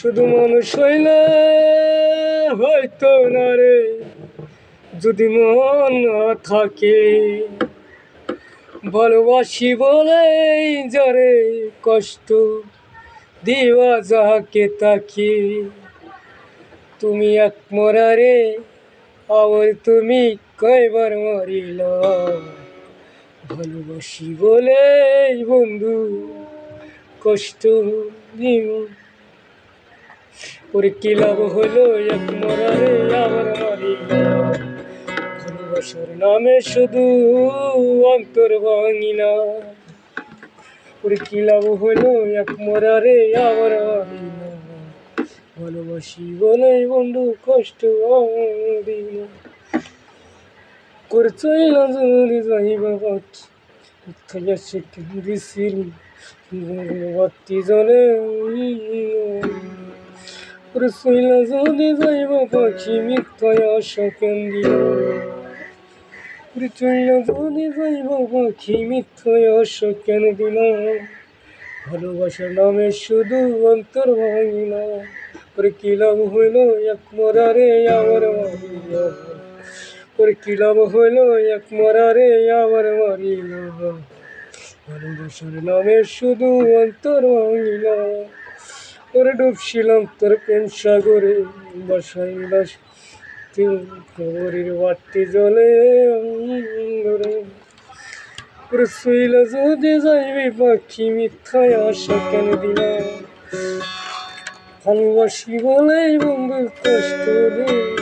শুধু মানুষ হইলে হয়তো না রে, যদি মন না থাকে। ভালোবাসি বলেই যারে কষ্ট দিবা যাকে তাকে। তুমি এক মরারে আবার তুমি কয়বার মরিলা। ভালোবাসি বলেই বন্ধু কষ্ট দিল। ওরে কি লাভ হলো এক মরারে আবার মরিলা। ভালোবাসার নামে শুধু অন্তর ভাঙিলা। ওরে কি লাভ হলো এক মরারে আবার মরিলা। ভালোবাসি বলেই বন্ধু কষ্ট দিল। করছইলা যদি যাইবা পাখি কোথায় সে দিছিল বাতি জলে। করছইলা যদি যাইবা পাখি মিথ্যায় আশা কেন দিল। করছইলা যদি যাইবা পাখি মিথ্যায় আশা কেন দিল। ভালোবাসার নামে শুধু অন্তর ভাঙিলা। ওরে কি লাভ হইল এক মরারে আবার মরিলা। ওরে কি লাভ হইল এক মরারে আবার মরিলা। ভালোবাসার নামে শুধু অন্তর ভাঙিলা। ওরে ডুবছিলাম তোর প্রেম সাগরে বাসাইলা কবরের বাটি জলে ধরে। ওরে শুইলা যদি যাইবি পাখি মিথ্যায় আশা কেন দিলা। ভালোবাসি বলেই বন্ধু কষ্ট দিল।